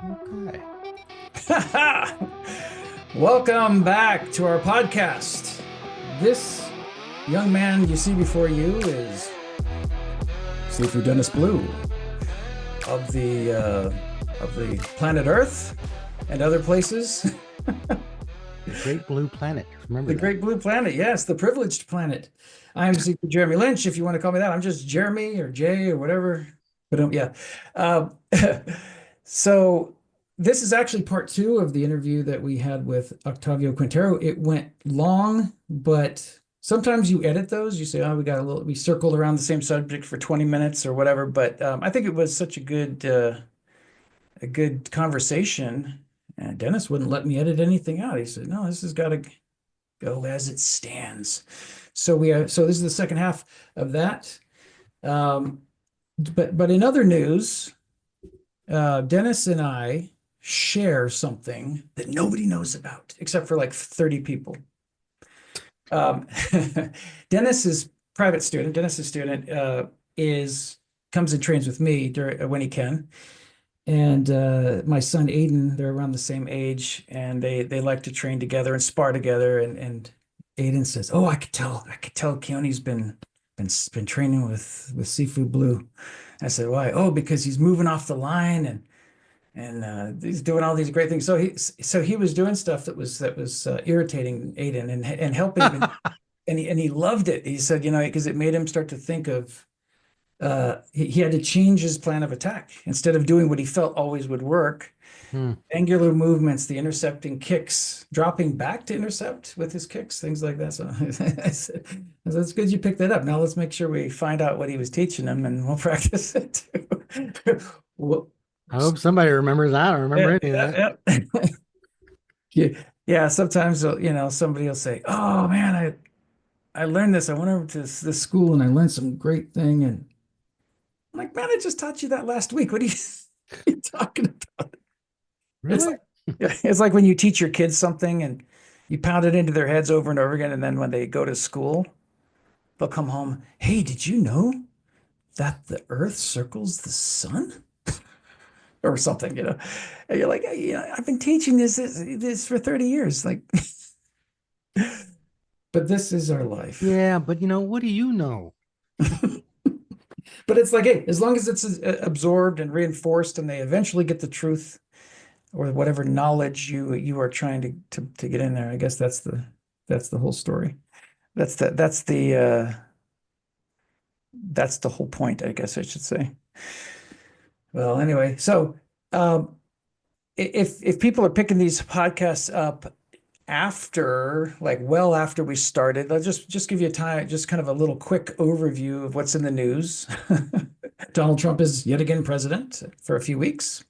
Okay. Welcome back to our podcast. This young man you see before you is Seafood Dennis Blue of the planet Earth and other places. The Great Blue Planet. Remember The that. Great Blue Planet, yes, the privileged planet. I'm Seafood Jeremy Lynch, if you want to call me that. I'm just Jeremy or Jay or whatever. But yeah. Uh, so this is actually part two of the interview that we had with Octavio Quintero. It went long, but sometimes you edit those. You say, "Oh, we circled around the same subject for 20 minutes or whatever." But I think it was such a good conversation. And Dennis wouldn't let me edit anything out. He said, "No, this has got to go as it stands." So this is the second half of that. Um, but in other news, Dennis and I share something that nobody knows about except for like 30 people. Um, Dennis is private student. Dennis's student is comes and trains with me when he can. And my son Aiden, they're around the same age, and they like to train together and spar together. And Aiden says, "Oh, I could tell Keone's been training with Seafood Blue." I said, "Why?" "Oh, because he's moving off the line and he's doing all these great things." So he was doing stuff that was irritating Aiden and helping him, and he loved it. He said, because it made him start to think of he had to change his plan of attack instead of doing what he felt always would work. Hmm. Angular movements, the intercepting kicks, dropping back to intercept with his kicks, things like that. So that's good you picked that up. Now let's make sure we find out what he was teaching him and we'll practice it too. Well, I hope somebody remembers that. I don't remember yeah, any of that. yeah, yeah. Yeah, yeah, sometimes somebody will say, "Oh man, I learned this. I went over to this school and I learned some great thing." And I'm like, "Man, I just taught you that last week. What are you talking about?" It's Really? like, yeah, it's like when you teach your kids something and you pound it into their heads over and over again, and then when they go to school, they'll come home. "Hey, did you know that the Earth circles the sun?" Or something. And you're like, "Hey, I've been teaching this for 30 years." Like, but this is our life. Yeah, but what do you know? But it's like, hey, as long as it's absorbed and reinforced, and they eventually get the truth or whatever knowledge you are trying to get in there, I guess that's the whole story. That's the whole point, I guess I should say. Well, anyway, so um, if people are picking these podcasts up after, like, well after we started, I'll just give you a time, just kind of a little quick overview of what's in the news. Donald Trump is yet again president for a few weeks.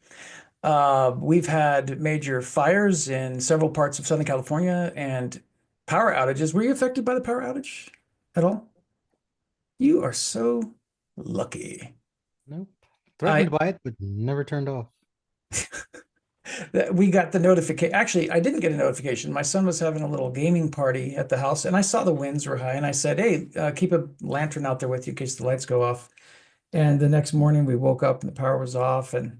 We've had major fires in several parts of Southern California and power outages. Were you affected by the power outage at all? You are so lucky. Nope. I Threatened by it, but never turned off. that we got the notification. Actually, I didn't get a notification. My son was having a little gaming party at the house, and I saw the winds were high, and I said, "Hey, keep a lantern out there with you in case the lights go off." And the next morning, we woke up and the power was off, and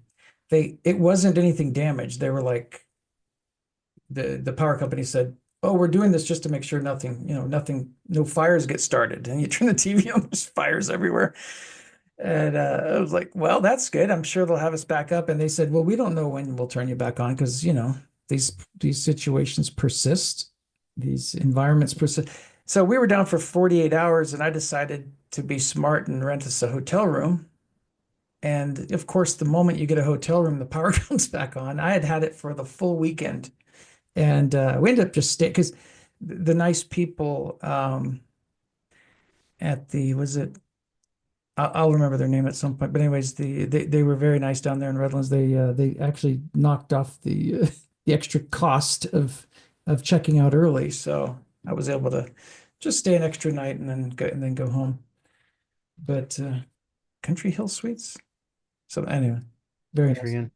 it wasn't anything damaged. They were like, the power company said, "Oh, we're doing this just to make sure nothing, no fires get started." And you turn the TV on, there's fires everywhere. And I was like, "Well, that's good. I'm sure they'll have us back up." And they said, "Well, we don't know when we'll turn you back on because, these situations persist, these environments persist." So we were down for 48 hours, and I decided to be smart and rent us a hotel room. And of course, the moment you get a hotel room, the power comes back on. I had had it for the full weekend. And we ended up just staying because the nice people at the, was it, I'll remember their name at some point. But anyways, they were very nice down there in Redlands. They actually knocked off the the extra cost of checking out early, so I was able to just stay an extra night and then go home. But Country Hill Suites. So anyway, very Country nice. Inn.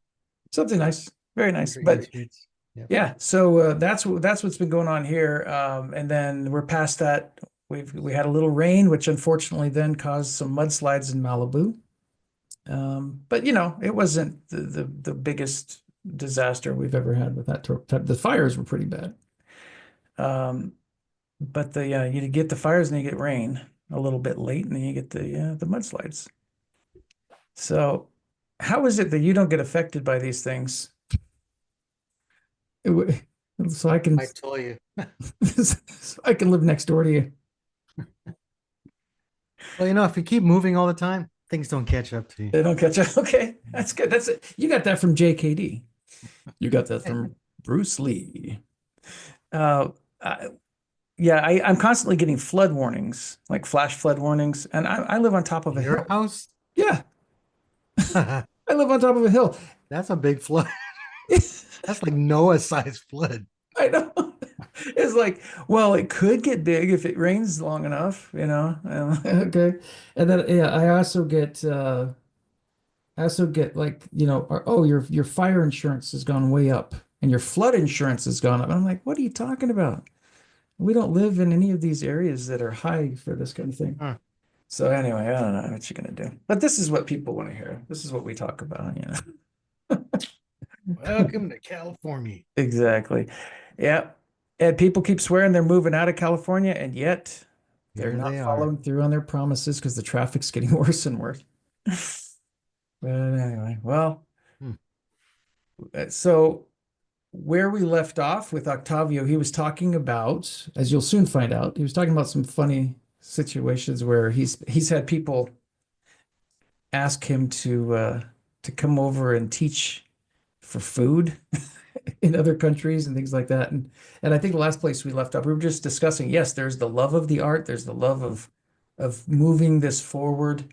Something nice, very nice. Country Inn But Suites. Yep. yeah, so that's what's been going on here. And then we're past that. We had a little rain, which unfortunately then caused some mudslides in Malibu. But it wasn't the biggest disaster we've ever had with that type. The fires were pretty bad. But you get the fires and you get rain a little bit late, and then you get the mudslides. So, how is it that you don't get affected by these things? So I can I tell you. so I can live next door to you. Well, if you keep moving all the time, things don't catch up to you. They don't catch up. Okay, that's good. That's it. You got that from JKD. You got that from Bruce Lee. Uh, I, yeah, I'm constantly getting flood warnings, like flash flood warnings, and I live on top of a Your hill. house? Yeah, That's I live on top of a hill. a big flood. That's like Noah-sized flood. I know. It's like, well, it could get big if it rains long enough, you know. Okay. And then yeah, I also get like, oh, your fire insurance has gone way up and your flood insurance has gone up. And I'm like, what are you talking about? We don't live in any of these areas that are high for this kind of thing. Huh. So anyway, I don't know what you're gonna do. But this is what people want to hear. This is what we talk about, Welcome to California. Exactly. Yeah. And people keep swearing they're moving out of California, and yet they're Here not they are. following through on their promises because the traffic's getting worse and worse. But anyway, well, Hmm. so where we left off with Octavio, he was talking about, as you'll soon find out, he was talking about some funny situations where he's had people ask him to come over and teach for food in other countries and things like that. And I think the last place we left off, we were just discussing, yes, there's the love of the art, there's the love of moving this forward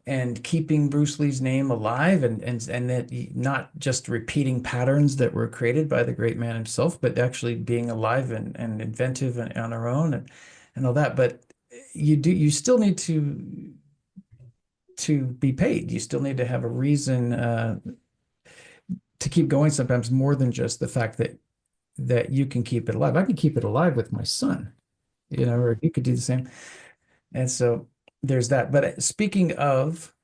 and keeping Bruce Lee's name alive, and that not just repeating patterns that were created by the great man himself, but actually being alive and inventive on our own and all that. But you still need to be paid. You still need to have a reason to keep going, sometimes more than just the fact that you can keep it alive. I can keep it alive with my son, or you could do the same. And so there's that. But speaking of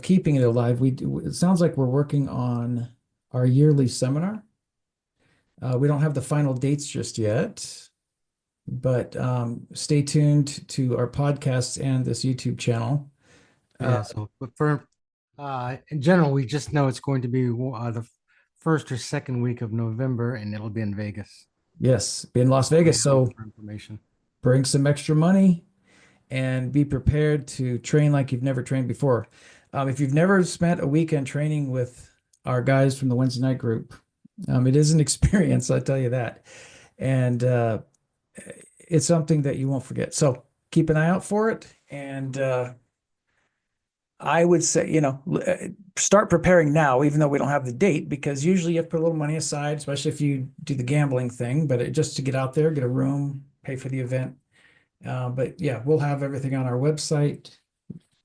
keeping it alive, it sounds like we're working on our yearly seminar. We don't have the final dates just yet, but stay tuned to our podcasts and this YouTube channel. Yeah. So, but for in general, we just know it's going to be the first or second week of November, and it'll be in Vegas. Yes, be in Las Wait Vegas. So for information. bring some extra money and be prepared to train like you've never trained before. If you've never spent a weekend training with our guys from the Wednesday night group, it is an experience, I tell you that. And it's something that you won't forget. So keep an eye out for it. And I would say, start preparing now, even though we don't have the date, because usually you have to put a little money aside, especially if you do the gambling thing, but just to get out there, get a room, pay for the event. But yeah, we'll have everything on our website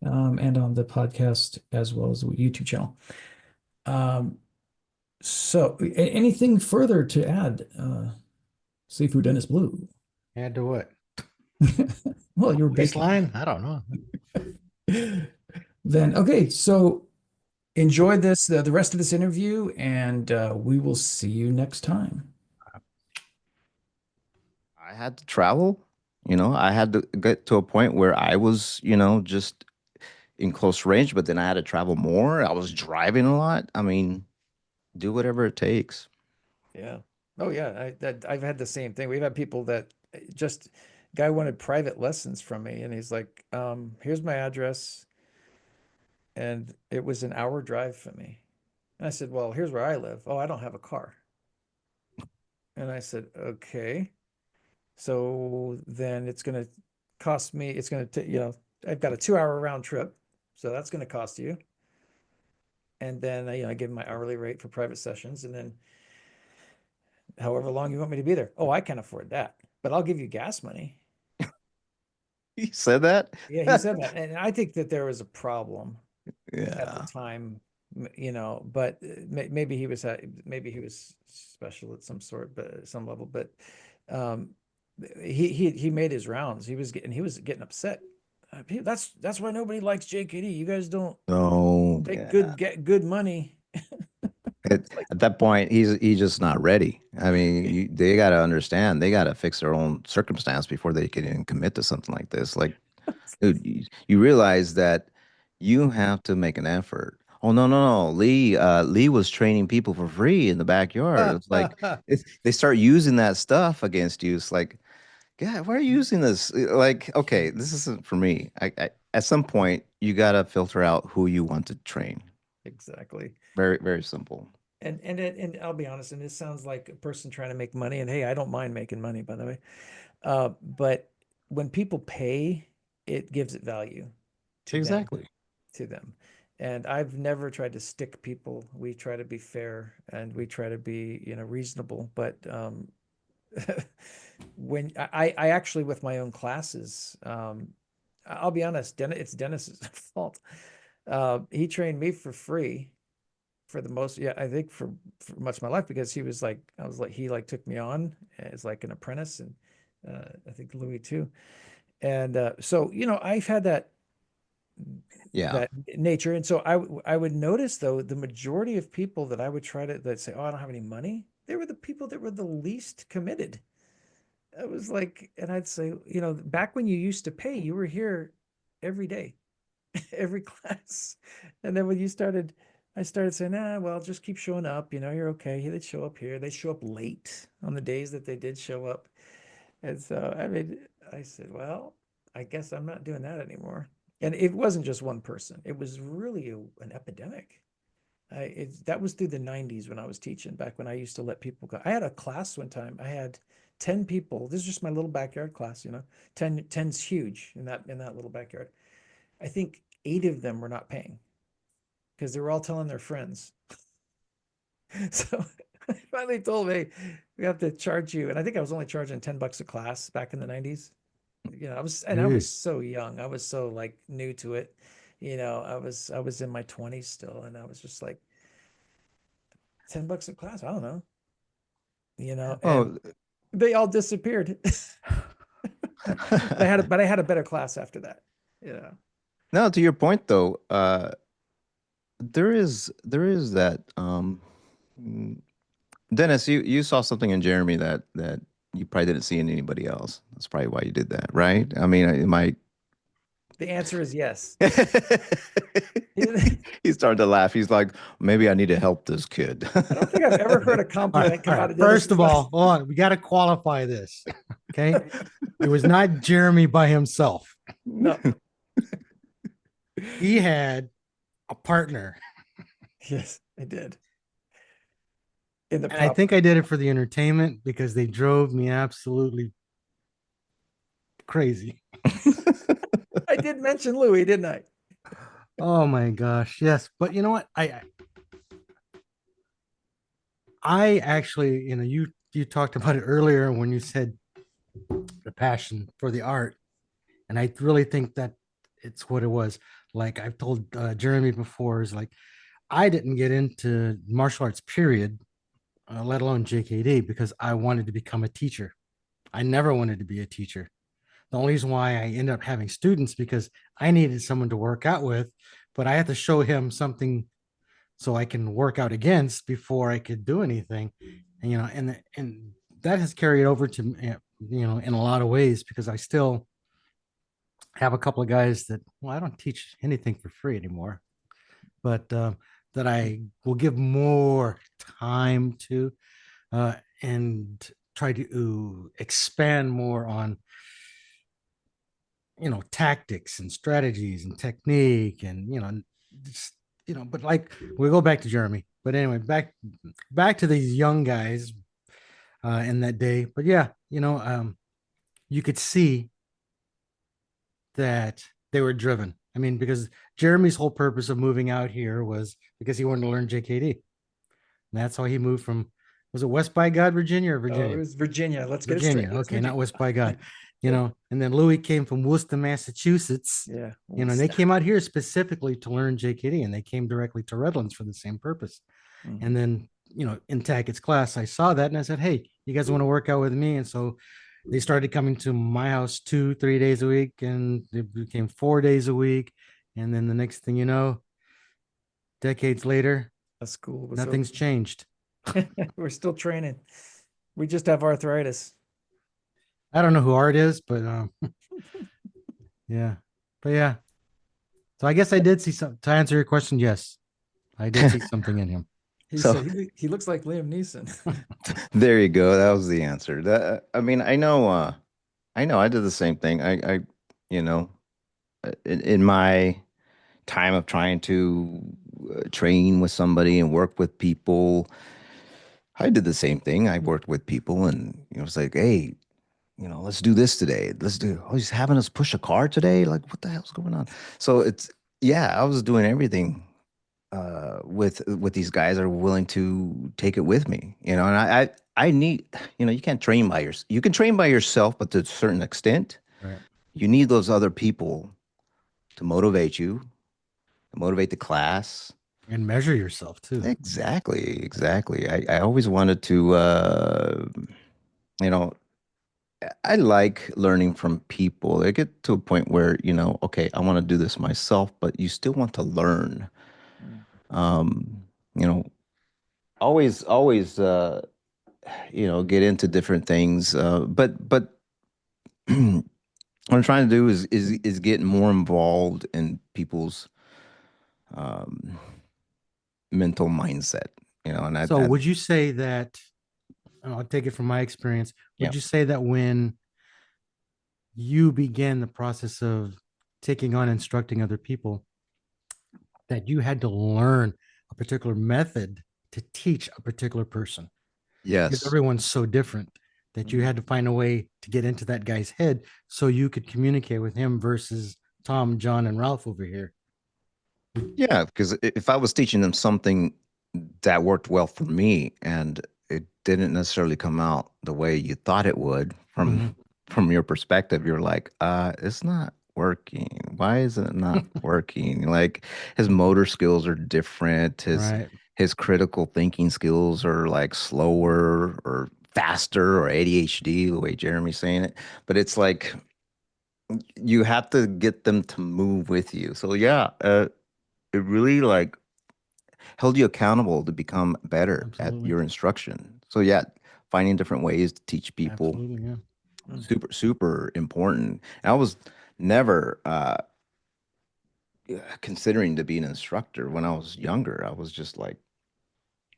and on the podcast as well as the YouTube channel. So anything further to add, Seafood Dennis Blue? Add to what? Well, you're baking. Baseline? I don't know. Then, okay, so enjoy the rest of this interview, and we will see you next time. I had to travel. I had to get to a point where I was, just in close range, but then I had to travel more. I was driving a lot. I mean, do whatever it takes. Yeah. Oh yeah, I've had the same thing. We've had people that just guy wanted private lessons from me, and he's like, here's my address, and it was an hour drive for me. And I said, well, here's where I live. Oh, I don't have a car. And I said, okay. So then it's going to cost me, it's going to, I've got a 2-hour round trip. So that's going to cost you. And then, I give them my hourly rate for private sessions. And then however long you want me to be there. Oh, I can't afford that, but I'll give you gas money. He said that? Yeah, he said that. And I think that there was a problem at Yeah. the time, but maybe he was special at some sort, but at some level, but he made his rounds. He was getting upset. That's why nobody likes JKD. You guys don't No. take Yeah. get good money. At that point, he's just not ready. I mean, they got to understand. They got to fix their own circumstance before they can even commit to something like this. Like, dude, you realize that you have to make an effort. Oh no, no, no. Lee was training people for free in the backyard. It's like they start using that stuff against you. It's like, God, why are you using this? Like, okay, this isn't for me. At some point, you gotta filter out who you want to train. Exactly. Very, very simple. And I'll be honest, and this sounds like a person trying to make money. And hey, I don't mind making money, by the way. But when people pay, it gives it value to them, Exactly. to them. And I've never tried to stick people. We try to be fair and we try to be, reasonable. But when I actually with my own classes, I'll be honest, it's Dennis's fault. He trained me for free for the most, yeah, I think for much of my life because he was like, he like took me on as like an apprentice, and I think Louis too. And so, I've had that Yeah. nature. And so I would notice though, the majority of people that I would try to that say, oh, I don't have any money, they were the people that were the least committed. I was like, and I'd say, back when you used to pay, you were here every day, every class. And then when I started saying, well, just keep showing up. You're okay. They'd show up here. They show up late on the days that they did show up. And so, I mean, I said, well, I guess I'm not doing that anymore. And it wasn't just one person. It was really an epidemic. That was through the 90s when I was teaching, back when I used to let people go. I had a class one time. I had 10 people. This is just my little backyard class, 10's huge in that little backyard. I think 8 of them were not paying because they were all telling their friends. So I finally told me, we have to charge you. And I think I was only charging $10 a class back in the 90s. I was so young. I was so like new to it. I was in my 20s still, and I was just like, $10 a class. I don't know. And Oh, they all disappeared. But I had a better class after that. no, to your point though, there is that mm, Dennis, you saw something in Jeremy that you probably didn't see in anybody else. That's probably why you did that, right? I mean, it might. The answer is yes. He started to laugh. He's like, maybe I need to help this kid. I don't think I've ever heard a All compliment right, come all out right. of First of Dennis's all, hold on. We got to qualify this. Okay. It was not Jeremy by himself. No. He had a partner. Yes, I did. In the And I think I did it for the entertainment because they drove me absolutely crazy. I did mention Louis, didn't I? Oh my gosh. Yes. But you know what? I actually, you talked about it earlier when you said the passion for the art. And I really think that it's what it was. Like I've told Jeremy before, is like I didn't get into martial arts, period, let alone JKD, because I wanted to become a teacher. I never wanted to be a teacher. The only reason why I ended up having students because I needed someone to work out with, but I had to show him something so I can work out against before I could do anything. And and that has carried over to in a lot of ways because I still have a couple of guys that, well, I don't teach anything for free anymore, but that I will give more time to and try to expand more on tactics and strategies and technique and just, but like we go back to Jeremy, but anyway, back to these young guys in that day. But yeah, you could see that they were driven. I mean, because Jeremy's whole purpose of moving out here was because he wanted to learn JKD. And that's how he moved from, was it West by God, Virginia, or Oh, Virginia? it was Virginia. Let's get it Virginia. straight. It's Okay, not Virginia. West by God. And then Louis came from Worcester, Massachusetts. Yeah. And they came out here specifically to learn JKD, and they came directly to Redlands for the same purpose. Mhm. And then, in Tackett's class, I saw that and I said, hey, you guys want to work out with me? And so they started coming to my house 2-3 days a week, and it became 4 days a week. And then the next thing you know, decades later, a school. Nothing's changed. We're still training. We just have arthritis. I don't know who Art is, but yeah. But yeah. So I guess I did see some to answer your question, yes. I did see something in him. He So said he looks like Liam Neeson. there you go. That was the answer. That I mean, I know I did the same thing. You know, in my time of trying to train with somebody and work with people, I did the same thing. I worked with people and it's like, hey, let's do this today. Let's do, oh, he's having us push a car today. Like, what the hell's going on? So yeah, I was doing everything with these guys that are willing to take it with me, and I need, you can't train by yourself. You can train by yourself, but to a certain extent, Right. you need those other people to motivate you, to motivate the class. And measure yourself too. Exactly, exactly. I always wanted to, you know, I like learning from people. I get to a point where, okay, I want to do this myself, but you still want to learn. Mm. You know, always, get into different things. But what I'm trying to do is get more involved in people's um, mental mindset. And So would you say that, and I'll take it from my experience, yeah, would you say that when you began the process of taking on instructing other people, that you had to learn a particular method to teach a particular person? Because yes, everyone's so different that you Mm. had to find a way to get into that guy's head so you could communicate with him versus Tom, John, and Ralph over here. yeah, because if I was teaching them something that worked well for me and it didn't necessarily come out the way you thought it would from Mm-hmm. from your perspective, you're like, it's not working. Why is it not working? Like his motor skills are different. Right. His critical thinking skills are like slower or faster or ADHD, the way Jeremy's saying it. But it's like you have to get them to move with you. So yeah, it really like held you accountable to become better at Absolutely. your instruction. So yeah, finding different ways to teach people, Absolutely. Yeah. Mm. super super important. And I was never considering to be an instructor when I was younger. I was just like,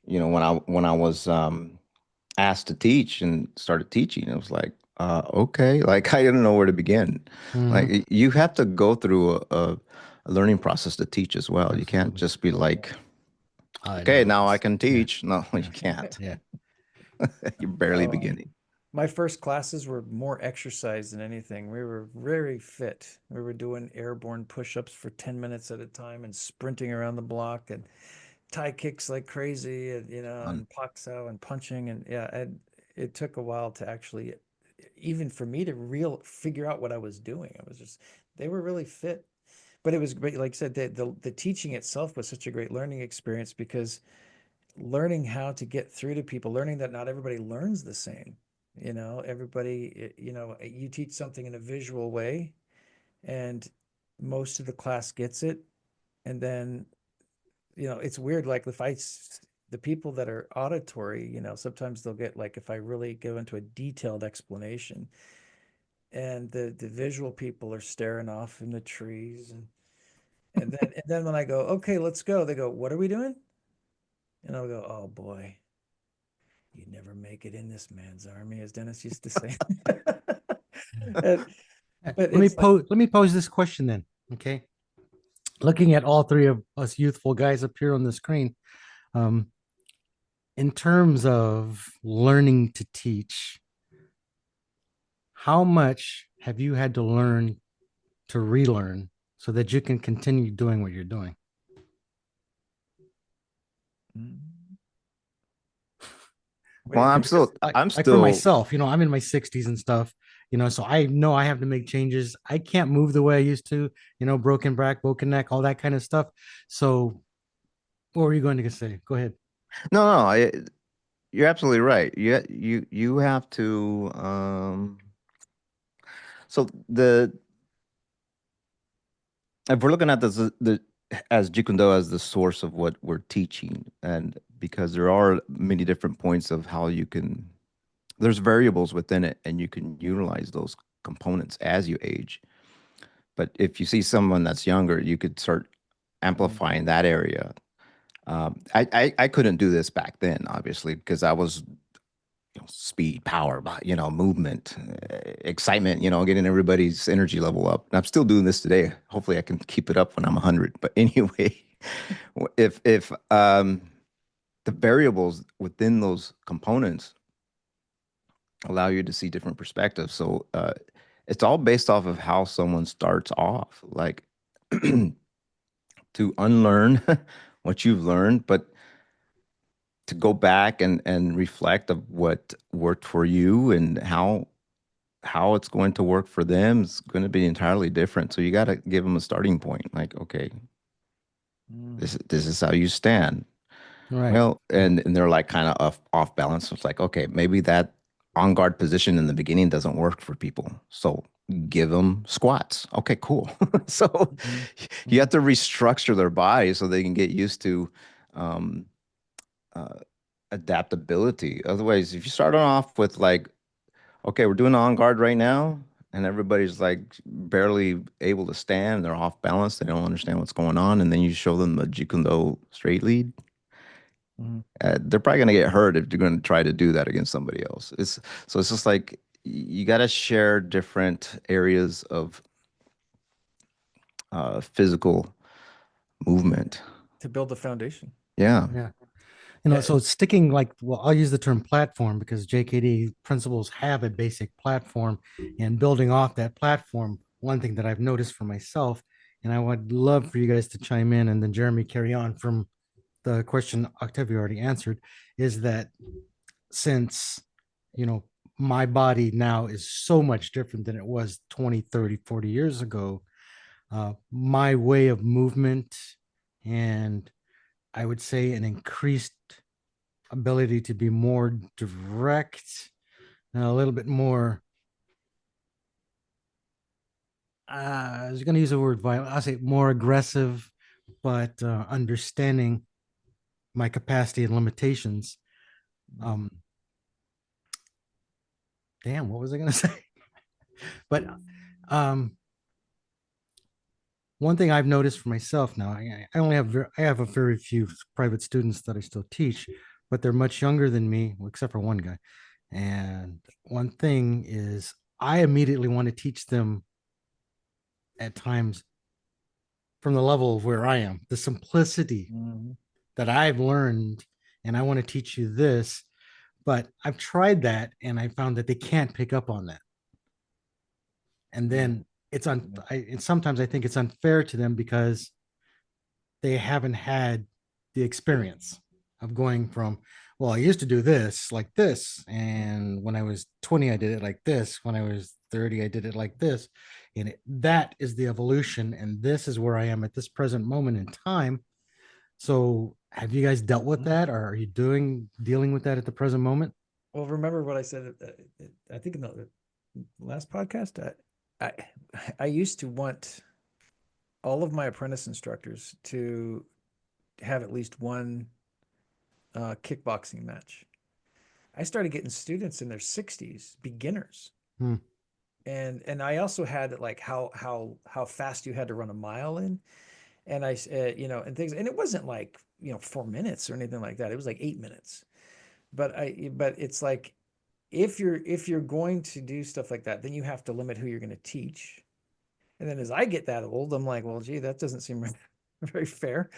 when I was asked to teach and started teaching, it was like, okay, like I didn't know where to begin. Like Mm-hmm. you have to go through a learning process to teach as well. You can't Absolutely. just be like, I okay, know. now I It's, can yeah. teach. No, you Yeah. can't. Yeah. You're barely Oh, beginning. my first classes were more exercise than anything. We were very fit. We were doing airborne push-ups for 10 minutes at a time and sprinting around the block and tie kicks like crazy and On and pucks out and punching and yeah, and it took a while to actually even for me to real figure out what I was doing. I was just they were really fit. But it was great, like I said, the teaching itself was such a great learning experience because learning how to get through to people, learning that not everybody learns the same. Everybody, you teach something in a visual way, and most of the class gets it. And then, it's weird. Like the people that are auditory, sometimes they'll get like if I really go into a detailed explanation, and the visual people are staring off in the trees, and then when I go, okay, let's go, they go, what are we doing? And I'll go, oh boy, you never make it in this man's army, as Dennis used to say. And- but it's like, Let me pose this question then. Okay. Looking at all three of us youthful guys up here on the screen, um, in terms of learning to teach, how much have you had to learn to relearn so that you can continue doing what you're doing? what do well, you I'm think? Because still I'm like for still myself, I'm in my 60s and stuff, so I know I have to make changes. I can't move the way I used to, broken back, broken neck, all that kind of stuff. So what were you going to say? Go ahead. no, you're absolutely right. You have to so the if we're looking at as Jikundo as the source of what we're teaching, and because there are many different points of how you can, there's variables within it, and you can utilize those components as you age. But if you see someone that's younger, you could start amplifying that area. I couldn't do this back then, obviously, because I was, speed, power, movement, excitement, getting everybody's energy level up. And I'm still doing this today. Hopefully, I can keep it up when I'm 100. But anyway, if the variables within those components allow you to see different perspectives, so it's all based off of how someone starts off, like to unlearn what you've learned, but to go back and reflect of what worked for you and how it's going to work for them is going to be entirely different. So you got to give them a starting point. Like, okay, this is how you stand. Right. Well, and they're like kind of off balance. It's like, okay, maybe that on guard position in the beginning doesn't work for people. So give them squats. Okay, cool. So you have to restructure their body so they can get used to um, uh, adaptability. Otherwise, if you start off with like, okay, we're doing on guard right now, and everybody's like barely able to stand, they're off balance, they don't understand what's going on, and then you show them a Jikundo straight lead, they're probably going to get hurt if you're going to try to do that against somebody else. It's just like you got to share different areas of physical movement. To build the foundation. Yeah. Yeah. Yeah. So sticking like, well, I'll use the term platform because JKD principles have a basic platform, and building off that platform, one thing that I've noticed for myself, and I would love for you guys to chime in and then Jeremy carry on from the question Octavio already answered, is that since, you know, my body now is so much different than it was 20, 30, 40 years ago, my way of movement and I would say an increased ability to be more direct, a little bit more. I was going to use the word violent. I'll say more aggressive, but understanding my capacity and limitations. Um, Damn, what was I going to say? But one thing I've noticed for myself now, I only have I have a very few private students that I still teach, but they're much younger than me, well, except for one guy. And one thing is, I immediately want to teach them at times from the level of where I am, the simplicity that I've learned, and I want to teach you this. But I've tried that, and I found that they can't pick up on that. And then and sometimes I think it's unfair to them because they haven't had the experience of going from, well, I used to do this like this, and when I was 20 I did it like this, when I was 30 I did it like this, and that is the evolution, and this is where I am at this present moment in time. So have you guys dealt with that, or are you dealing with that at the present moment? Well, remember what I said, I think in the last podcast, I, I used to want all of my apprentice instructors to have at least one kickboxing match. I started getting students in their 60s, beginners. And I also had like how fast you had to run a mile in, and I and things, and it wasn't like 4 minutes or anything like that. It was like 8 minutes. But it's like if you're going to do stuff like that, then you have to limit who you're going to teach. And then as I get that old, I'm like, well, gee, that doesn't seem very fair.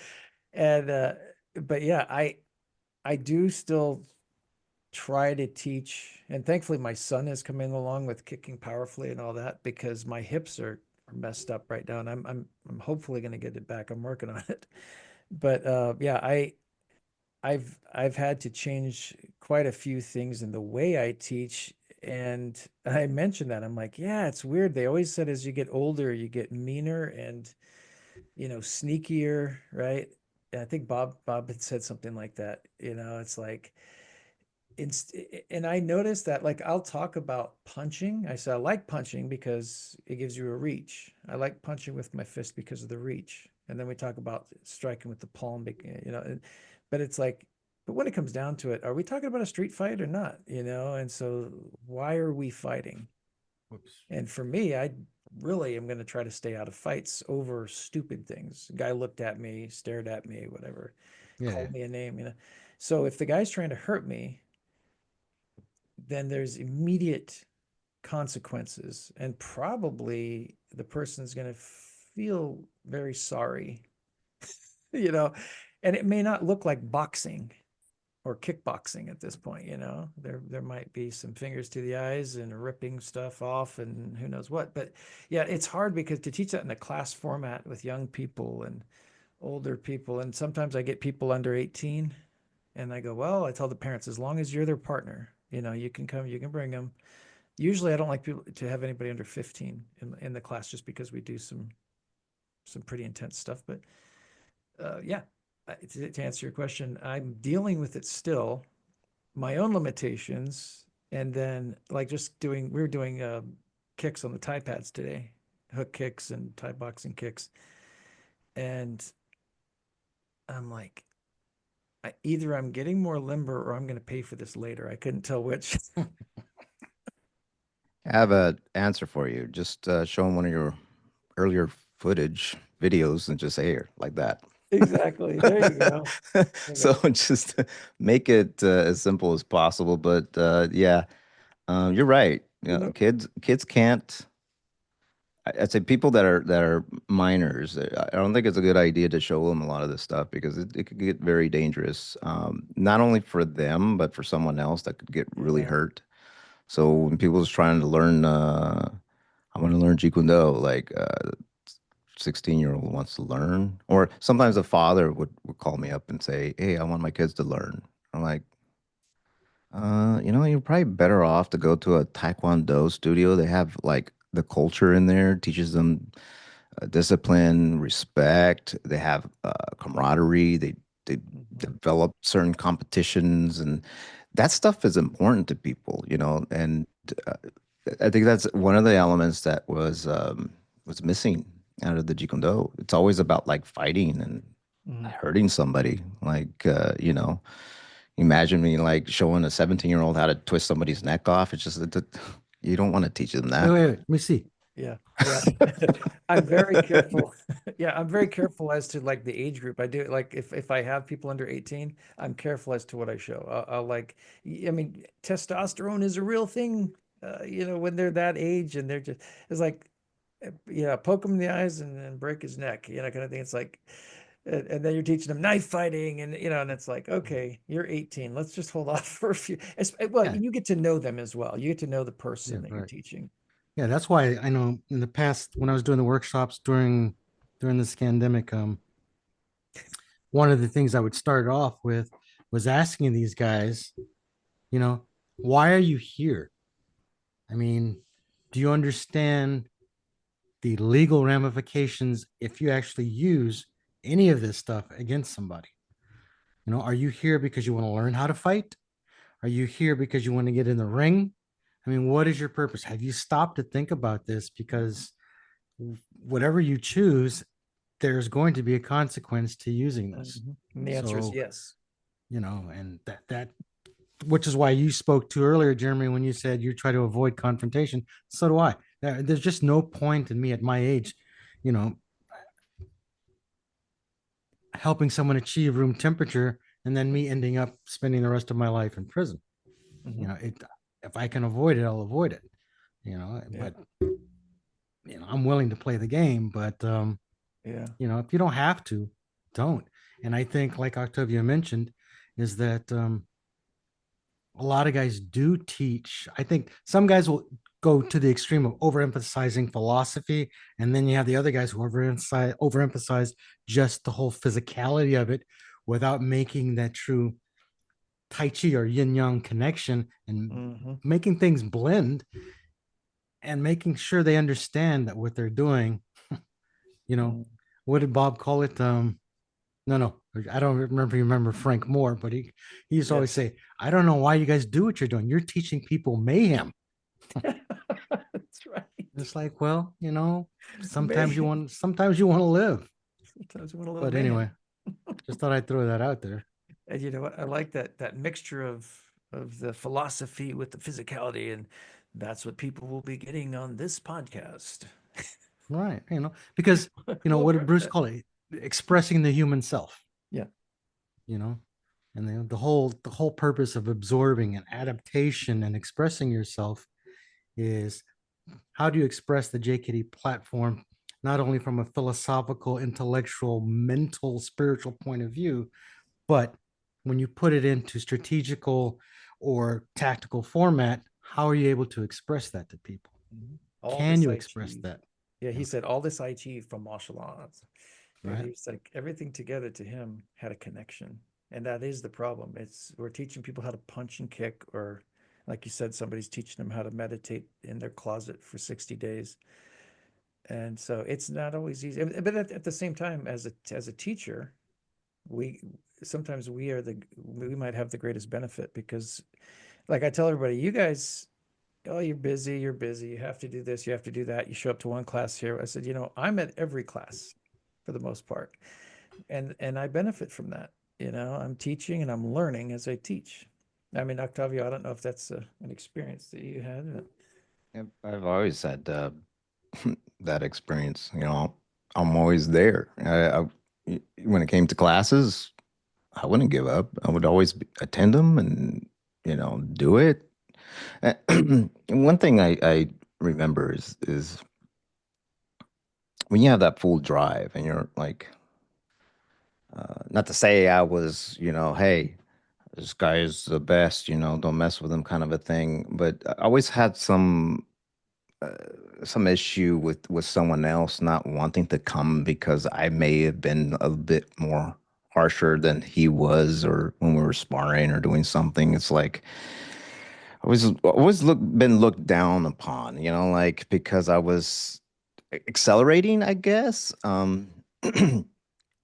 And but yeah, I do still try to teach, and thankfully my son is coming along with kicking powerfully and all that, because my hips are messed up right now, and I'm hopefully going to get it back. I'm working on it. But yeah, I've had to change quite a few things in the way I teach. And I mentioned that. I'm like, yeah, it's weird. They always said as you get older, you get meaner and, sneakier, right? And I think Bob had said something like that. It's like, and I noticed that, like, I'll talk about punching. I said, I like punching because it gives you a reach. I like punching with my fist because of the reach. and then we talk about striking with the palm, but it's like, but when it comes down to it, are we talking about a street fight or not? And so why are we fighting? Whoops. And for me, I really am going to try to stay out of fights over stupid things. A guy looked at me, stared at me, whatever, Yeah. called me a name. So if the guy's trying to hurt me, then there's immediate consequences, and probably the person's going to feel very sorry, and it may not look like boxing or kickboxing at this point. There might be some fingers to the eyes and ripping stuff off and who knows what. But yeah, it's hard because to teach that in a class format with young people and older people, and sometimes I get people under 18 and I go, well, I tell the parents, as long as you're their partner, you can come, you can bring them. Usually I don't like people to have anybody under 15 in the class, just because we do some pretty intense stuff. But yeah, to answer your question, I'm dealing with it still, my own limitations. And then like we were doing kicks on the Thai pads today, hook kicks and Thai boxing kicks. And I'm like, either I'm getting more limber or I'm going to pay for this later. I couldn't tell which. I have an answer for you. Just show them one of your earlier footage videos and just say here like that. Exactly. There you go. So just make it as simple as possible. But yeah, you're right. Kids can't. I'd say people that are minors. I don't think it's a good idea to show them a lot of this stuff, because it could get very dangerous. Not only for them, but for someone else that could get really hurt. So when people's trying to learn, I want to learn Jeet Kune Do, like 16-year-old wants to learn, or sometimes a father would call me up and say, "Hey, I want my kids to learn." I'm like, you're probably better off to go to a Taekwondo studio. They have like the culture in there, teaches them discipline, respect. They have camaraderie. They develop certain competitions, and that stuff is important to people, And uh, I think that's one of the elements that was missing out of the Jeet Kune Do. It's always about like fighting and hurting somebody. Like imagine me like showing a 17-year-old how to twist somebody's neck off. It's just you don't want to teach them that. Wait, let me see. Yeah. I'm very careful. Yeah, I'm very careful as to like the age group. I do like if I have people under 18, I'm careful as to what I show. I'll like, I mean, testosterone is a real thing, when they're that age, and they're just, it's like, poke him in the eyes and break his neck, kind of thing. It's like, and then you're teaching them knife fighting, and and it's like, okay, you're 18. Let's just hold off for a few. Well, Yeah. you get to know them as well. You get to know the person Yeah, that you're right. teaching. Yeah, that's why I know in the past when I was doing the workshops during this pandemic, one of the things I would start off with was asking these guys, why are you here? I mean, do you understand the legal ramifications if you actually use any of this stuff against somebody? Are you here because you want to learn how to fight? Are you here because you want to get in the ring? I mean, what is your purpose? Have you stopped to think about this? Because whatever you choose, there's going to be a consequence to using this. And the answer is So, yes. And that which is why you spoke to earlier, Jeremy, when you said you try to avoid confrontation. So do I. There's just no point in me at my age, helping someone achieve room temperature and then me ending up spending the rest of my life in prison. If I can avoid it, I'll avoid it. But I'm willing to play the game, but if you don't have to, don't. And I think, like Octavio mentioned, is that a lot of guys do teach. I think some guys will go to the extreme of overemphasizing philosophy, and then you have the other guys who overemphasize just the whole physicality of it without making that true Tai Chi or yin yang connection and making things blend and making sure they understand that what they're doing. What did Bob call it? No, I don't remember Frank Moore, but he used to always say, "I don't know why you guys do what you're doing. You're teaching people mayhem." That's right. It's like, well, sometimes you want to live. Sometimes we want a little But man. anyway, just thought I'd throw that out there. And you know what? I like that mixture of the philosophy with the physicality, and that's what people will be getting on this podcast. Right. Because, We'll what did approach Bruce that. call it? Expressing the human self, Yeah. you know, and the whole purpose of absorbing and adaptation and expressing yourself is how do you express the JKD platform, not only from a philosophical, intellectual, mental, spiritual point of view, but when you put it into strategical or tactical format, how are you able to express that to people? All Can this you I express achieve. that? Yeah, Yeah. he said all this I achieved from martial arts. And Right. he was like everything together to him had a connection. And that is the problem. It's we're teaching people how to punch and kick, or like you said, somebody's teaching them how to meditate in their closet for 60 days. And so it's not always easy. But at the same time, as a teacher, we sometimes we might have the greatest benefit because like I tell everybody, you guys, oh, you're busy, you have to do this, you have to do that, you show up to one class here. I said, I'm at every class for the most part, and I benefit from that. I'm teaching and I'm learning as I teach. I mean, Octavio, I don't know if that's an experience that you had. Yep, I've always had that experience. I'm always there. When it came to classes, I wouldn't give up. I would always attend them and do it. One thing I remember is when you have that full drive and you're like, not to say I was, hey, this guy is the best, don't mess with him kind of a thing, but I always had some issue with someone else not wanting to come because I may have been a bit more harsher than he was, or when we were sparring or doing something. It's like been looked down upon, like because I was accelerating, I guess.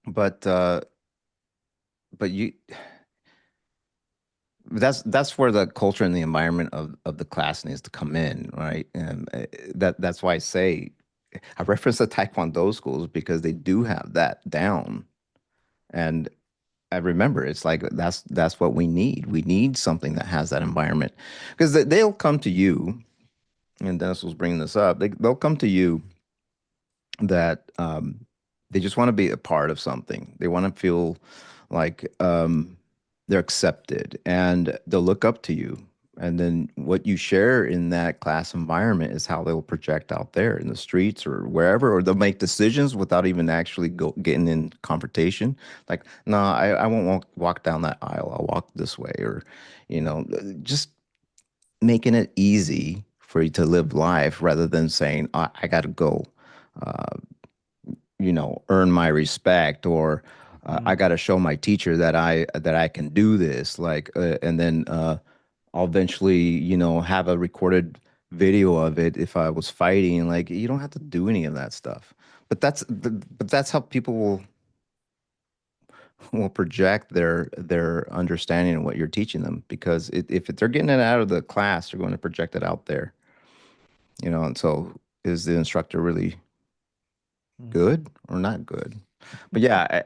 But but you that's where the culture and the environment of the class needs to come in, right? And that's why I say I reference the Taekwondo schools because they do have that down. And I remember it's like that's what we need. We need something that has that environment because they'll come to you, and Dennis was bringing this up. They'll come to you that they just want to be a part of something. They want to feel like they're accepted, and they'll look up to you. And then what you share in that class environment is how they'll project out there in the streets or wherever, or they'll make decisions without even actually getting in confrontation. Like, no, I won't walk down that aisle. I'll walk this way, or, just making it easy for you to live life rather than saying, I got to go. Uh, earn my respect, or I got to show my teacher that I can do this, like and then I'll eventually have a recorded video of it if I was fighting. Like, you don't have to do any of that stuff, but that's how people will project their understanding of what you're teaching them, because if they're getting it out of the class, they're going to project it out there, and so is the instructor really good or not good? But yeah,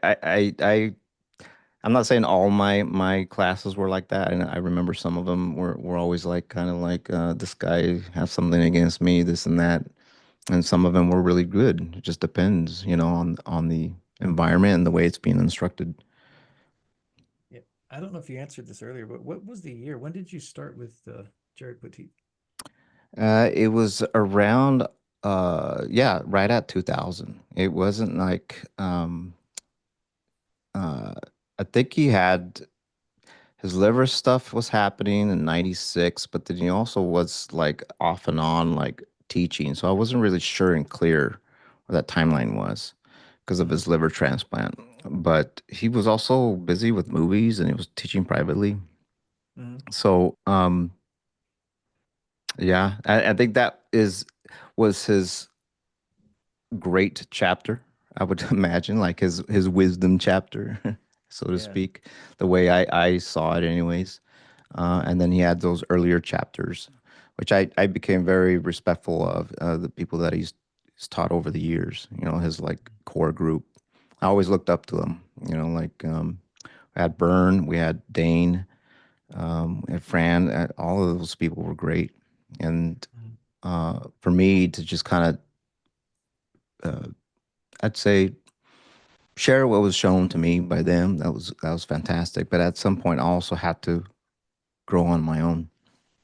I'm not saying all my classes were like that, and I remember some of them were always like kind of like this guy has something against me, this and that, and some of them were really good. It just depends, on the environment and the way it's being instructed. Yeah, I don't know if you answered this earlier, but what was the year? When did you start with Jared Petit? It was around yeah, right at 2000. It wasn't like uh I think he had his liver stuff was happening in 96, but then he also was like off and on like teaching. So I wasn't really sure and clear where that timeline was because of his liver transplant. But he was also busy with movies and he was teaching privately. Mhm. So yeah, I think that was his great chapter, I would imagine, like his wisdom chapter, so to Yeah. speak, the way I saw it, anyways. And then he had those earlier chapters, which I became very respectful of the people that he's taught over the years. His like core group. I always looked up to them. Like I had Byrne, we had Dane, and Fran. All of those people were great, and Mhm. for me to just kind of, I'd say, share what was shown to me by them. That was fantastic. But at some point, I also had to grow on my own.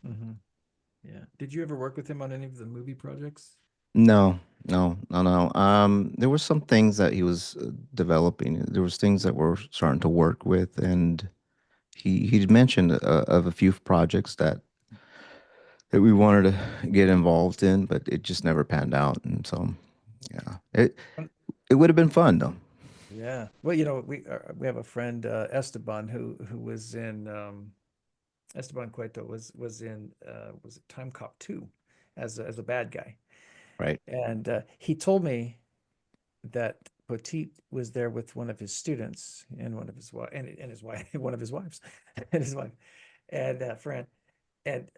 Hmm. Yeah. Did you ever work with him on any of the movie projects? No, no, no, no. There were some things that he was developing. There was things that we're starting to work with, and he mentioned of a few projects that we wanted to get involved in, but it just never panned out. And so, yeah, it would have been fun though. Yeah. Well, we have a friend, Esteban, who was in Esteban Cueto was in was it Time Cop 2 as a bad guy. Right. And he told me that Petit was there with one of his students and one of his wife and his wife, one of his wives, and his wife, and Fran, and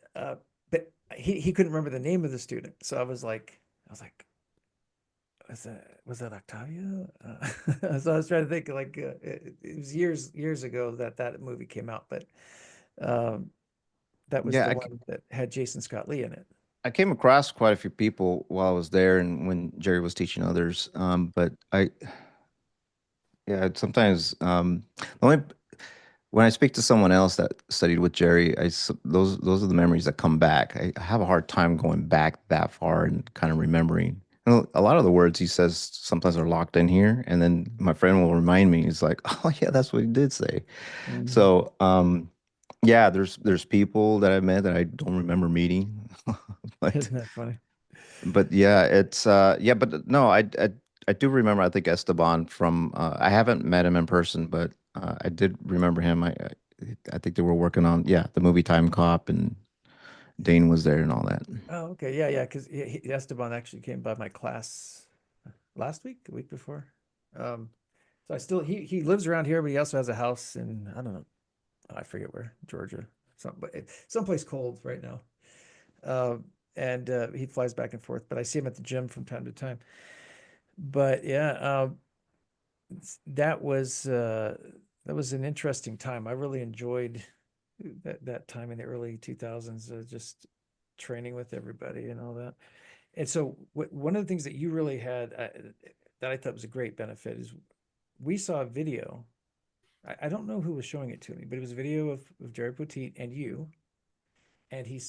but he couldn't remember the name of the student. So I was like, was that Octavio? So I was trying to think like it was years ago that movie came out, but um, that was Yeah, the one that had Jason Scott Lee in it. I came across quite a few people while I was there and when Jerry was teaching others. But yeah, sometimes the only when I speak to someone else that studied with Jerry, those are the memories that come back. I have a hard time going back that far and kind of remembering. A lot of the words he says sometimes are locked in here, and then my friend will remind me. He's like, "Oh yeah, that's what he did say." Mhm. So yeah, there's people that I met that I don't remember meeting, but Isn't that funny? yeah, it's yeah, but no, I do remember. I think Esteban from. I haven't met him in person, but I did remember him. I think they were working on the movie Time Cop, and Dane was there and all that. Oh, okay. Yeah, yeah. Because Esteban actually came by my class last week, the week before. Um, so he lives around here, but he also has a house in I don't know, I forget where, Georgia, someplace cold right now. Uh, and he flies back and forth, but I see him at the gym from time to time. But yeah, that was that was an interesting time. I really enjoyed that time in the early 2000s, just training with everybody and all that. And so one of the things that you really had that I thought was a great benefit is we saw a video. I don't know who was showing it to me, but it was a video of Jerry Poteet and you. And he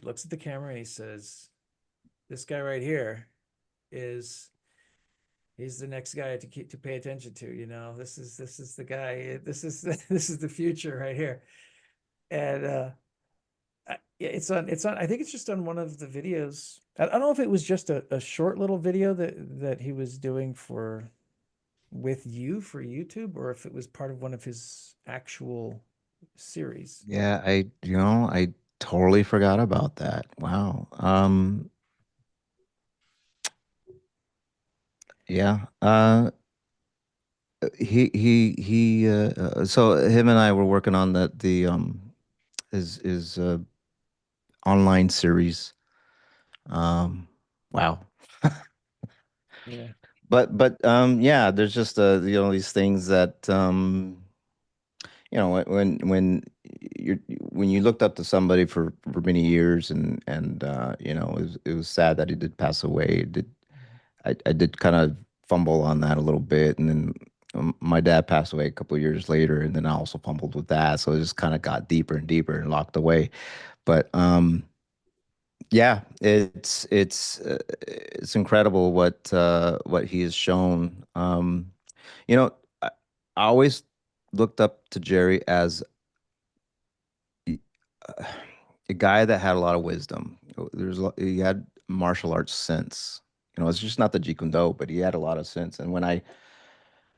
looks at the camera and he says, "This guy right here is he's the next guy to pay attention to. This is the guy. This is this is the future right here." And yeah, it's on. I think it's just on one of the videos. I don't know if it was just a short little video that he was doing for with you for YouTube, or if it was part of one of his actual series. Yeah, I totally forgot about that. Wow. Yeah. So him and I were working on the his online series. Wow. Yeah. But yeah, there's just these things that when you looked up to somebody for many years and it was sad that he did pass away. I did kind of fumble on that a little bit, and then my dad passed away a couple of years later, and then I also fumbled with that, so it just kind of got deeper and deeper and locked away. But yeah, it's incredible what he has shown. I always looked up to Jerry as uh, a guy that had a lot of wisdom. He had martial arts sense. It's just not the Jeet Kune Do, but he had a lot of sense. And when I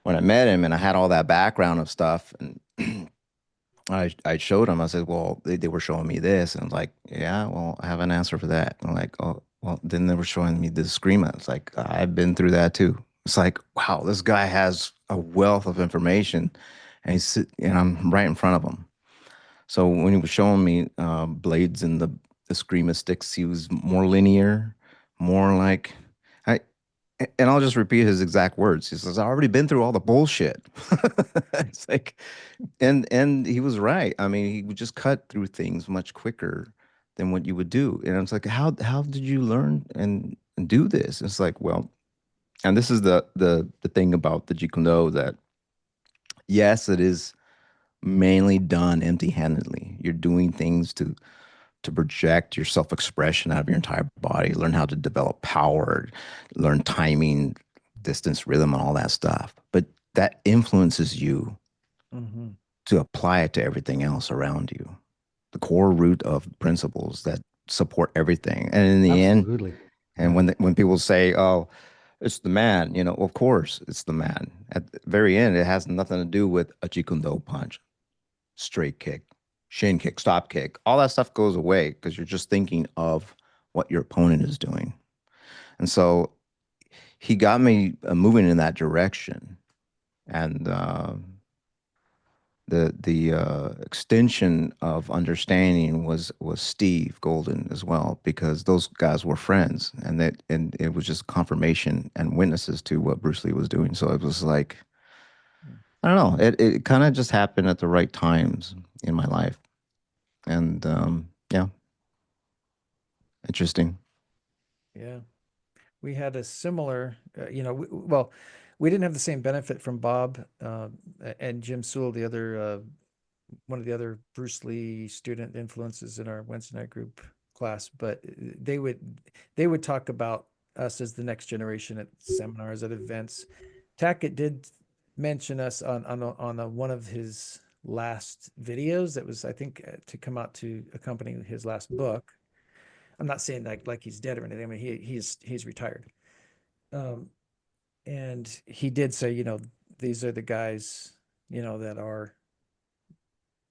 met him and I had all that background of stuff, and I showed him, I said, well, they were showing me this, and I was like, yeah, well, I have an answer for that. And I'm like, oh, well, then they were showing me this screamer. It's like I've been through that too. It's like, wow, this guy has a wealth of information, and I'm right in front of him. So when he was showing me blades and the screamer sticks, he was more linear, more like I And I'll just repeat his exact words. He says, "I already been through all the bullshit." It's like, and he was right. I mean, he would just cut through things much quicker than what you would do. And I was like, how did you learn and do this? It's like, well, and this is the thing about the Jeet Kune Do, that yes, it is mainly done empty-handedly. You're doing things to project your self-expression out of your entire body, learn how to develop power, learn timing, distance, rhythm, and all that stuff. But that influences you Mm-hmm. to apply it to everything else around you. The core root of principles that support everything. And in the end, Absolutely. and Yeah. when people say, "Oh, it's the man," of course it's the man. At the very end, it has nothing to do with a Jeet Kune Do punch, straight kick, shin kick, stop kick. All that stuff goes away because you're just thinking of what your opponent is doing. And so he got me moving in that direction. And the extension of understanding was Steve Golden as well, because those guys were friends, and it was just confirmation and witnesses to what Bruce Lee was doing. So it was like, I don't know, it kind of just happened at the right times in my life. And yeah, interesting. Yeah. We had a similar, well, we didn't have the same benefit from Bob and Jim Sewell, the other one of the other Bruce Lee student influences in our Wednesday night group class, but they would talk about us as the next generation at seminars, at events. Tackett did mention us on one of his last videos that was, I think, to come out to accompany his last book. I'm not saying like he's dead or anything. I mean, he's retired. Um, and he did say, these are the guys, that are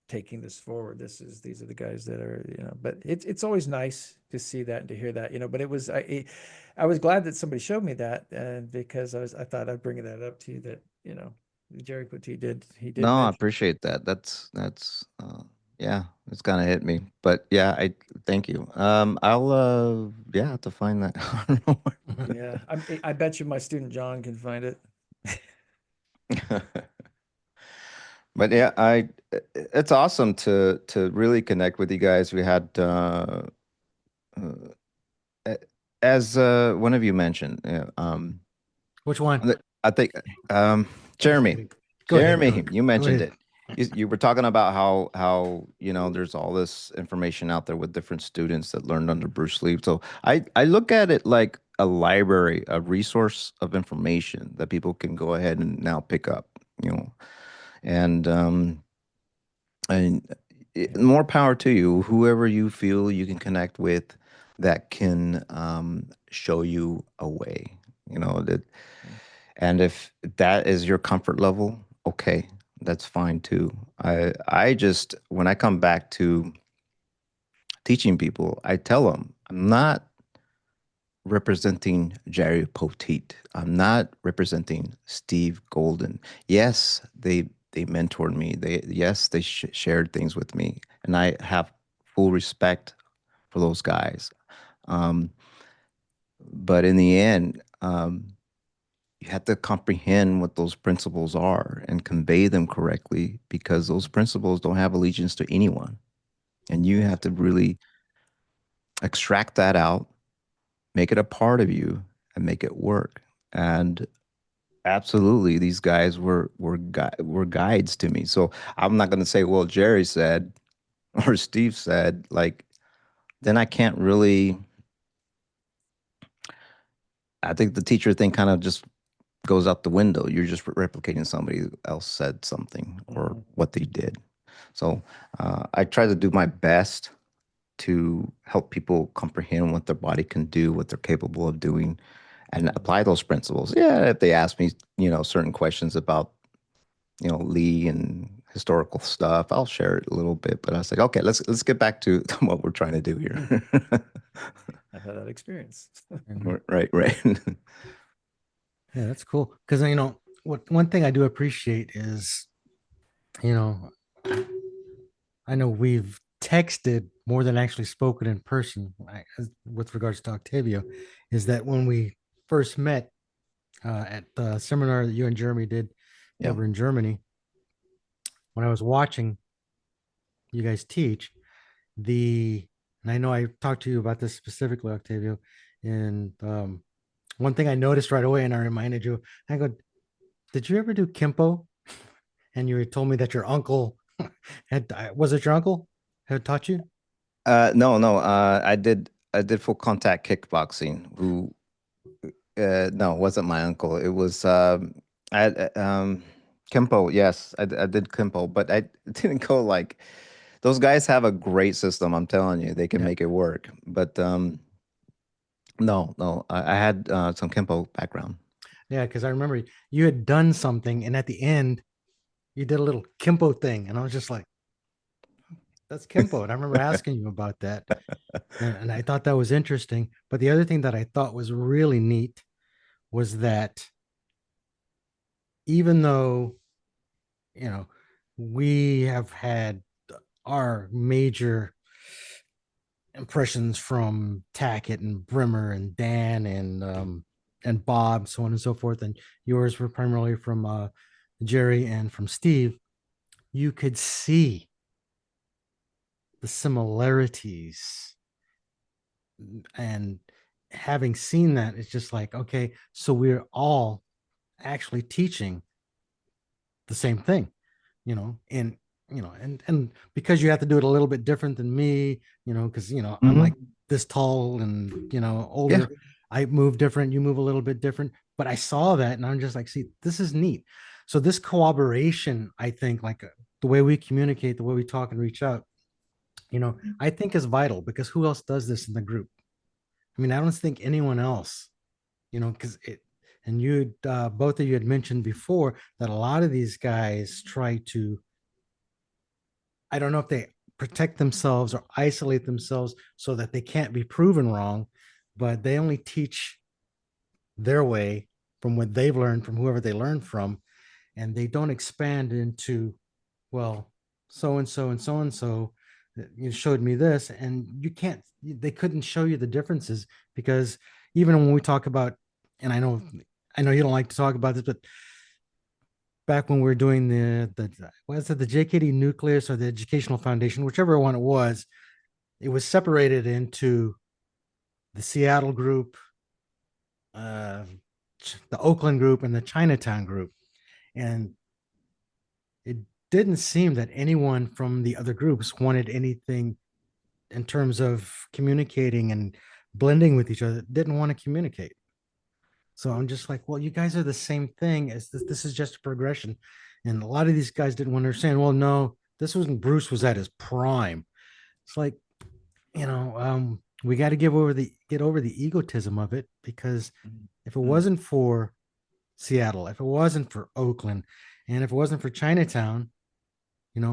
taking this forward. These are the guys that are, but it's always nice to see that and to hear that, but I was glad that somebody showed me that, and because I thought I'd bring that up to you, that, Jerry Petit he did No, I mention. appreciate that. That's yeah, it's kind of hit me. But yeah, I thank you. I'll yeah, have to find that. I don't know Yeah, I bet you my student John can find it. where- But yeah, it's awesome to really connect with you guys. We had uh a- as one of you mentioned, Which one? I think um Just Jeremy, kidding. Go ahead, Jeremy, Doc. you Go mentioned ahead. it. You were talking about how there's all this information out there with different students that learned under Bruce Lee. So I look at it like a library, a resource of information that people can go ahead and now pick up, and more power to you, whoever you feel you can connect with that can show you a way, that. And if that is your comfort level, okay, that's fine too. I just, when I come back to teaching people, I tell them I'm not representing Jerry Poteet. I'm not representing Steve Golden. Yes, they mentored me. They shared things with me, and I have full respect for those guys. Um, but in the end, you have to comprehend what those principles are and convey them correctly, because those principles don't have allegiance to anyone. And you Yes. have to really extract that out, make it a part of you, and make it work. And absolutely, these guys were guides to me. So I'm not going to say, well, Jerry said or Steve said, like, then I can't really. I think the teacher thing kind of just goes out the window. You're just replicating somebody else said something or Mhm. what they did. So I try to do my best to help people comprehend what their body can do, what they're capable of doing, and apply those principles. Yeah, if they ask me, certain questions about, Lee and historical stuff, I'll share it a little bit. But I was like, okay, let's get back to what we're trying to do here. I've had that experience. Mhm. Right, right. Yeah, that's cool. Because what one thing I do appreciate is, you know, I know we've texted more than actually spoken in person, with regards to Octavio, is that when we first met, at the seminar that you and Jeremy did Yeah. over in Germany. When I was watching you guys teach, and I know I talked to you about this specifically, Octavio, and one thing I noticed right away, and I reminded you, I go, did you ever do Kimpo? And you told me that your uncle was it your uncle had taught you? No, no. I did full contact kickboxing. Who? No, it wasn't my uncle. It was Kempo. Yes, I did Kempo, but I didn't go like those guys have a great system. I'm telling you, they can Yeah. make it work. But no, no. I had some Kempo background. Yeah, because I remember you had done something, and at the end, you did a little Kimpo thing, and I was just like, "That's Kimpo." And I remember asking you about that, and I thought that was interesting. But the other thing that I thought was really neat was that even though we have had our major impressions from Tackett and Brimmer and Dan and Bob, so on and so forth, and yours were primarily from Jerry and from Steve. You could see the similarities, and having seen that, it's just like, okay, so we're all actually teaching the same thing, and and because you have to do it a little bit different than me, because I'm like this tall and Yeah. older. I move different, you move a little bit different, but I saw that and I'm just like, see, this is neat. So this cooperation, I think, like the way we communicate, the way we talk and reach out, I think is vital, because who else does this in the group? I mean, I don't think anyone else, because and you, both of you had mentioned before that a lot of these guys try to, I don't know if they protect themselves or isolate themselves so that they can't be proven wrong, but they only teach their way from what they've learned from whoever they learned from, and they don't expand into, well, so and so and so and so, you showed me this, and you can't, they couldn't show you the differences, because even when we talk about, and I know you don't like to talk about this, but back when we were doing the was it the JKD nucleus or the educational foundation, whichever one it was separated into the Seattle group, uh, the Oakland group, and the Chinatown group, and it didn't seem that anyone from the other groups wanted anything in terms of communicating and blending with each other. Didn't want to communicate. So I'm just like, well, you guys are the same thing as this. This is just a progression. And a lot of these guys didn't understand, well, no, this was when Bruce was at his prime. It's like, we got to get over the egotism of it, because if it wasn't for Seattle, if it wasn't for Oakland, and if it wasn't for Chinatown,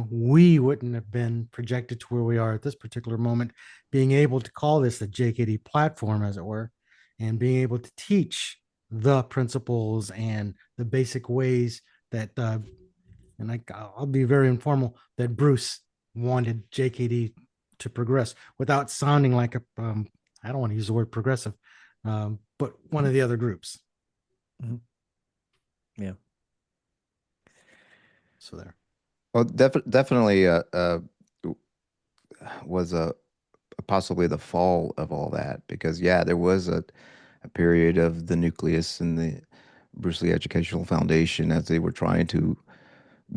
we wouldn't have been projected to where we are at this particular moment, being able to call this the JKD platform, as it were, and being able to teach the principles and the basic ways that, and I'll be very informal, that Bruce wanted JKD to progress without sounding like I don't want to use the word progressive, but one of the other groups. Mhm. Yeah. So there. Well, definitely was possibly the fall of all that, because yeah, there was a period of the nucleus and the Bruce Lee Educational Foundation as they were trying to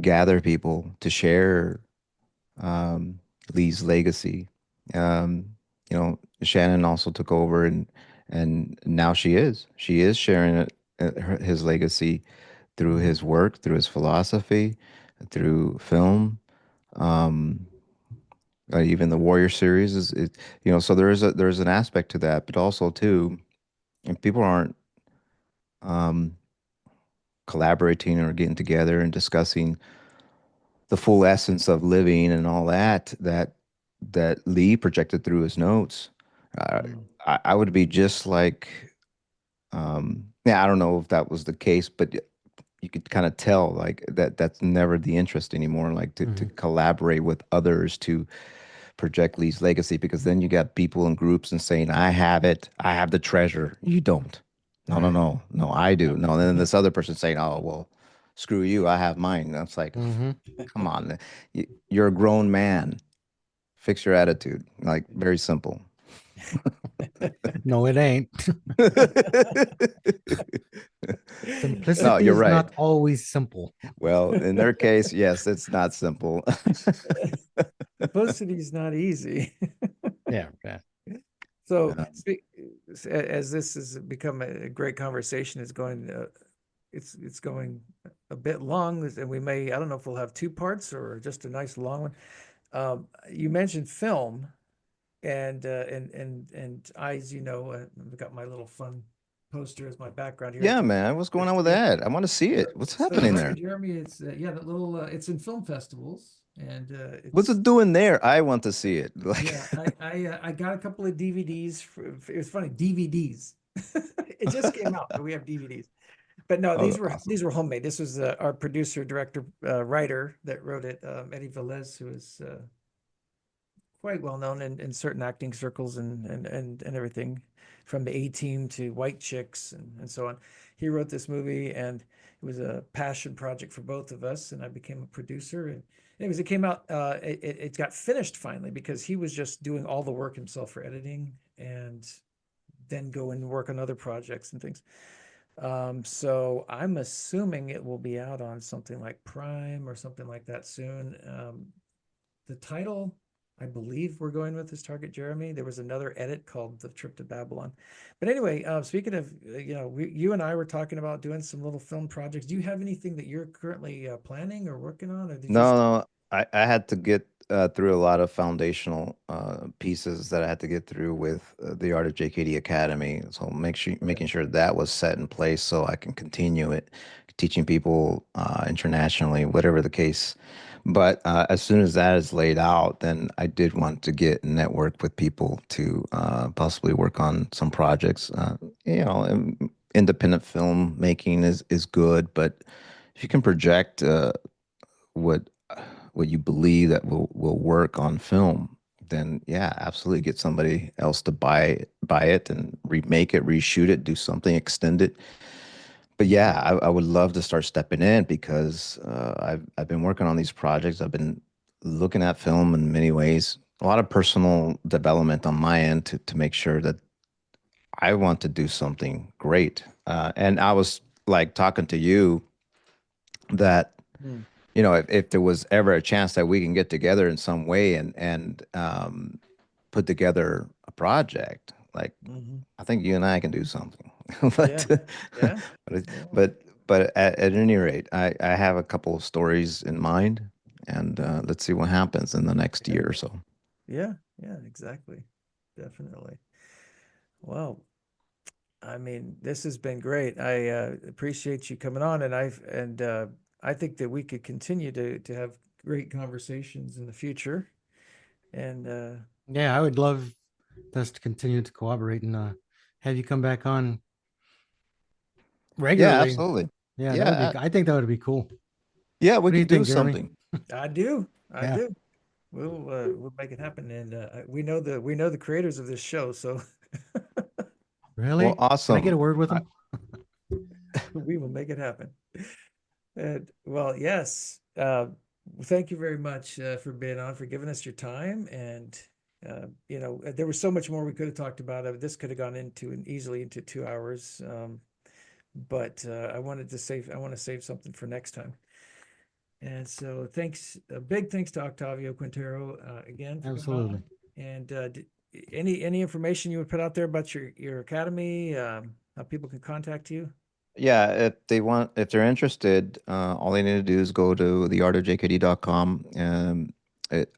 gather people to share Lee's legacy. Um, Shannon also took over, and now she is sharing his legacy through his work, through his philosophy, through film. Um, Even the Warrior series so there's an aspect to that, but also too, if people aren't um, collaborating or getting together and discussing the full essence of living and all that Lee projected through his notes, uh, I would be just like, yeah, I don't know if that was the case, but you could kind of tell like that's never the interest anymore, like to collaborate with others to project Lee's legacy, because then you got people in groups and saying, I have it, I have the treasure. You don't. No, no, no, no, I do. No, then this other person saying, "Oh, well, screw you, I have mine." That's like, Hmm. come on, you're a grown man. Fix your attitude. Like very simple. No, it ain't. No, Simplicity you're is right. not always simple. Well, in their case, yes, it's not simple. Simplicity is not easy. Yeah, yeah. So, Uh, as this has become a great conversation, it's going a bit long, and we may, I don't know if we'll have two parts or just a nice long one. You mentioned film, and I, as you know, I've got my little fun poster as my background here. yeah, man, what's going on with that? I want to see it. What's So happening Target there? Jeremy, it's yeah, that little it's in film festivals, and What's it's it doing there? I want to see it. Like, yeah, I got a couple of DVDs. It was funny, DVDs. It just came out, but we have DVDs. But no, oh, these awesome. were homemade. This was our producer, director, writer that wrote it, Eddie Velez, who is quite well known in certain acting circles and everything, from the A Team to White Chicks and so on. He wrote this movie, and it was a passion project for both of us. And I became a producer. And anyways, it came out. It got finished finally because he was just doing all the work himself for editing, and then go and work on other projects and things. So I'm assuming it will be out on something like Prime or something like that soon. The title, I believe we're going with, is Target Jeremy. There was another edit called The Trip to Babylon. But anyway, speaking of, you and I were talking about doing some little film projects. Do you have anything that you're currently planning or working on, or did you? No, no, I had to get through a lot of foundational pieces that I had to get through with the Art of JKD Academy. So making sure that was set in place so I can continue it, teaching people internationally, whatever the case. But as soon as that is laid out, then I did want to get network with people to possibly work on some projects. Independent film making is good, but if you can project what what you believe that will work on film, then yeah, absolutely get somebody else to buy it and remake it, reshoot it, do something, extend it. But yeah, I would love to start stepping in because I've been working on these projects. I've been looking at film in many ways, a lot of personal development on my end to make sure that I want to do something great. And I was like talking to you that Hmm. if there was ever a chance that we can get together in some way and put together a project, like Mhm. I think you and I can do something. Yeah, but yeah, but it- yeah, but at any rate, I have a couple of stories in mind, and let's see what happens in the next yeah, year or so. yeah, yeah, exactly. Definitely. Well, I mean, this has been great. I appreciate you coming on, and I think that we could continue to have great conversations in the future. And Yeah, I would love us to continue to cooperate and have you come back on Yeah, regularly. absolutely. Yeah, that would be. Yeah, I think that would be cool. yeah, What we do you could do think, Jeremy? something. I Yeah, do. We'll make it happen. And we know the creators of this show, so Well, really? Can I get awesome. a word with I, them? we will make it happen. And well, yes. Thank you very much for being on, for giving us your time. And there was so much more we could have talked about. This could have gone easily into 2 hours. But I want to save something for next time. And so thanks, a big thanks to Octavio Quintero again for coming Absolutely. on. And any information you would put out there about your academy, how people can contact you? Yeah, if they're interested, all they need to do is go to theartofjkd.com.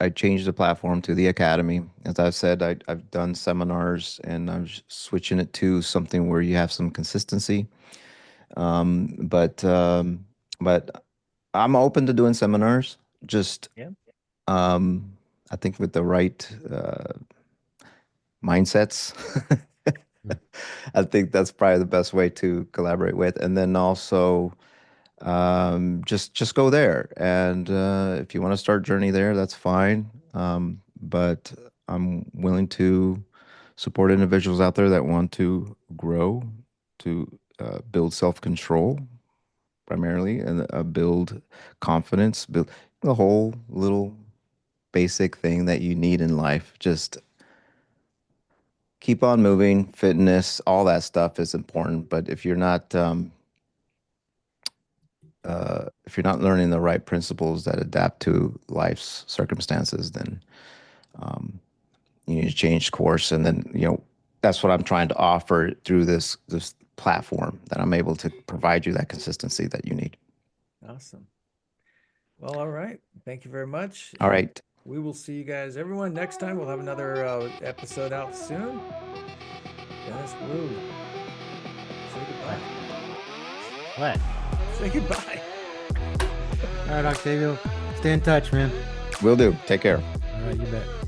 I changed the platform to the Academy. As I said, I've done seminars and I'm switching it to something where you have some consistency. Um, but um, but I'm open to doing seminars. Just Yeah. um, I think with the right mindsets. Mm. I think that's probably the best way to collaborate with. And then also just go there. And if you want to start journey there, that's fine. But I'm willing to support individuals out there that want to grow to build self-control primarily, and build confidence, build the whole little basic thing that you need in life. Just keep on moving. Fitness, all that stuff is important, but if you're not learning the right principles that adapt to life's circumstances, then you need to change course. And then, that's what I'm trying to offer through this platform, that I'm able to provide you that consistency that you need. Awesome. Well, all right. Thank you very much. All right. We will see you guys, everyone, next time. We'll have another episode out soon. Dennis Wu. Say goodbye. What? Say goodbye. All right, Octavio. Stay in touch, man. Will do. Take care. All right, you bet.